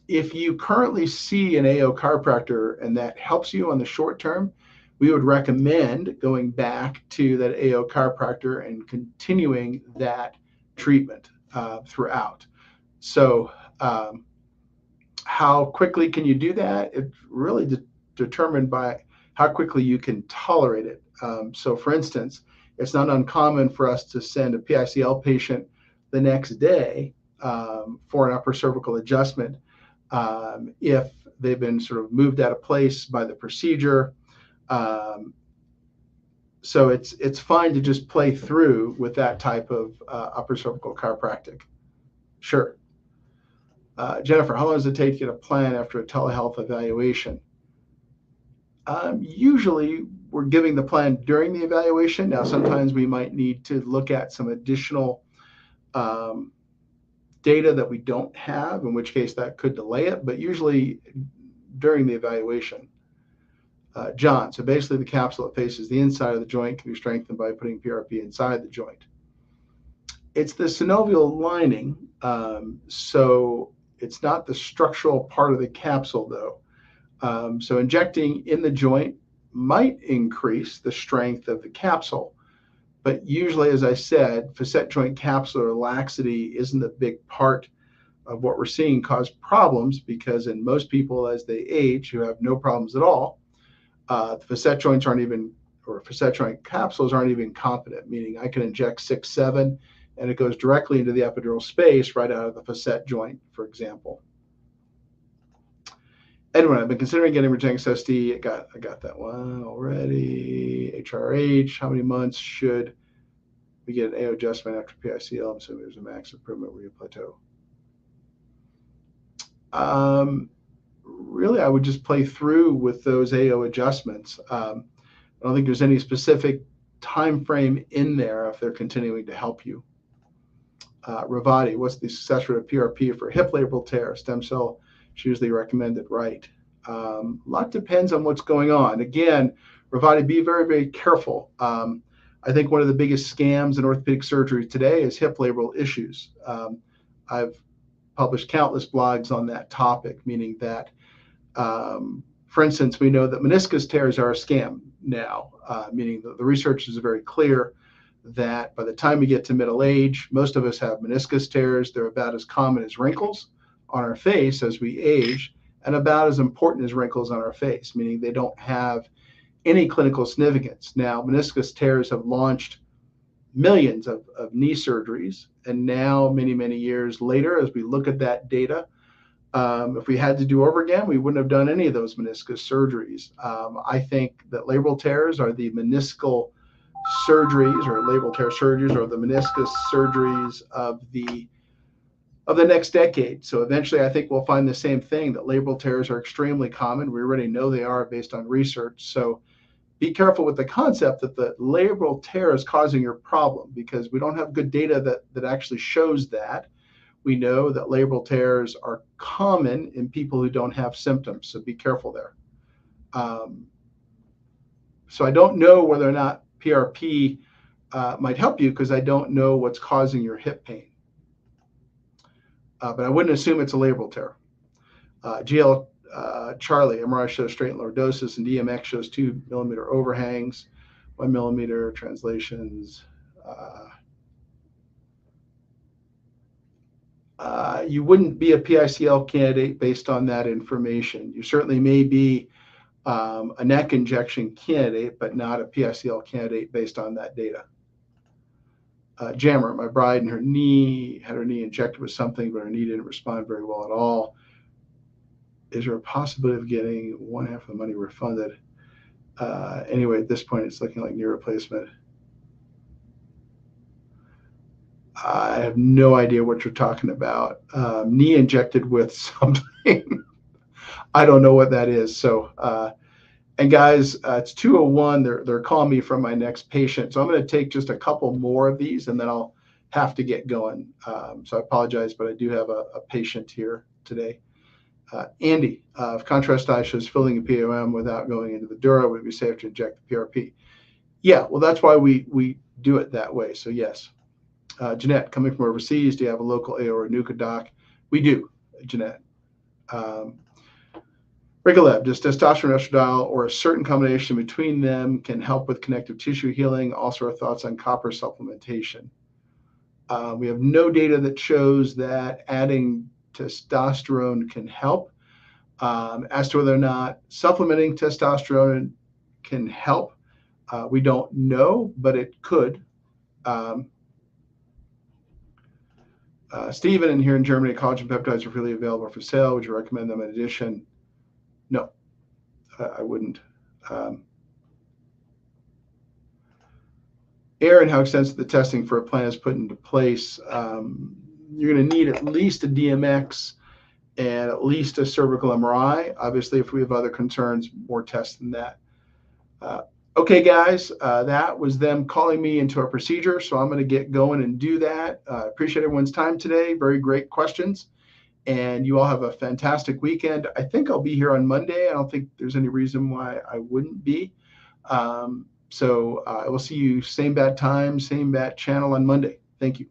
[SPEAKER 1] If you currently see an AO chiropractor and that helps you on the short term, we would recommend going back to that AO chiropractor and continuing that treatment throughout. So how quickly can you do that? It's really determined by how quickly you can tolerate it. So for instance, it's not uncommon for us to send a PICL patient the next day for an upper cervical adjustment if they've been sort of moved out of place by the procedure. So it's fine to just play through with that type of upper cervical chiropractic. Sure. Jennifer, how long does it take to get a plan after a telehealth evaluation? Usually, we're giving the plan during the evaluation. Now, sometimes we might need to look at some additional um, data that we don't have, in which case that could delay it, but usually during the evaluation. John, so basically the capsule that faces the inside of the joint can be strengthened by putting PRP inside the joint. It's the synovial lining, so it's not the structural part of the capsule, though. So injecting in the joint might increase the strength of the capsule, but usually, as I said, facet joint capsular laxity isn't a big part of what we're seeing cause problems, because in most people as they age who have no problems at all, the facet joints aren't even, or facet joint capsules aren't even competent, meaning I can inject 6, 7, and it goes directly into the epidural space right out of the facet joint, for example. Edwin, I've been considering getting Regenx ST. I got that one already. HRH, how many months should we get an AO adjustment after PICL? I'm assuming there's a max improvement where you plateau. Really, I would just play through with those AO adjustments. I don't think there's any specific time frame in there if they're continuing to help you. Ravati, what's the success rate of PRP for hip labral tear? Stem cell is usually recommended, right? A lot depends on what's going on. Again, Ravati, be very, very careful. I think one of the biggest scams in orthopedic surgery today is hip labral issues. I've published countless blogs on that topic, meaning that, for instance, we know that meniscus tears are a scam now, meaning that the research is very clear that by the time we get to middle age, most of us have meniscus tears. They're about as common as wrinkles on our face as we age, and about as important as wrinkles on our face, meaning they don't have any clinical significance. Now, meniscus tears have launched millions of knee surgeries, and now many, many years later, as we look at that data, if we had to do over again, we wouldn't have done any of those meniscus surgeries. I think that labral tears are the meniscal surgeries, or labral tear surgeries, or the meniscus surgeries of the next decade. So eventually, I think we'll find the same thing, that labral tears are extremely common. We already know they are based on research. So be careful with the concept that the labral tear is causing your problem, because we don't have good data that actually shows that. We know that labral tears are common in people who don't have symptoms. So be careful there. So I don't know whether or not PRP might help you, because I don't know what's causing your hip pain. But I wouldn't assume it's a labral tear. GL Charlie, MRI shows straight lordosis, and DMX shows 2 millimeter overhangs, 1 millimeter translations. You wouldn't be a PICL candidate based on that information. You certainly may be a neck injection candidate, but not a PICL candidate based on that data. Jammer, my bride and her knee had her knee injected with something, but her knee didn't respond very well at all. Is there a possibility of getting 1/2 of the money refunded? Anyway, at this point, it's looking like knee replacement. I have no idea what you're talking about. Knee injected with something. I don't know what that is. So, and guys, it's 2:01. They're calling me from my next patient. So I'm going to take just a couple more of these, and then I'll have to get going. So I apologize, but I do have a patient here today. Andy, if contrast dye shows filling a POM without going into the dura, would it be safe to inject the PRP? Yeah, well, that's why we do it that way. So yes. Jeanette, coming from overseas, do you have a local AO or NUCA doc? We do, Jeanette. Rigolab, does testosterone estradiol or a certain combination between them can help with connective tissue healing? Also, our thoughts on copper supplementation. We have no data that shows that adding testosterone can help. As to whether or not supplementing testosterone can help, we don't know, but it could. Stephen, in here in Germany, collagen peptides are freely available for sale. Would you recommend them in addition? No, I wouldn't. Aaron, how extensive the testing for a plan is put into place? You're going to need at least a DMX and at least a cervical MRI. Obviously, if we have other concerns, more tests than that. Okay, guys, that was them calling me into a procedure, so I'm going to get going and do that. Appreciate everyone's time today. Very great questions, and you all have a fantastic weekend. I think I'll be here on Monday. I don't think there's any reason why I wouldn't be. So I will see you same bad time, same bad channel on Monday. Thank you.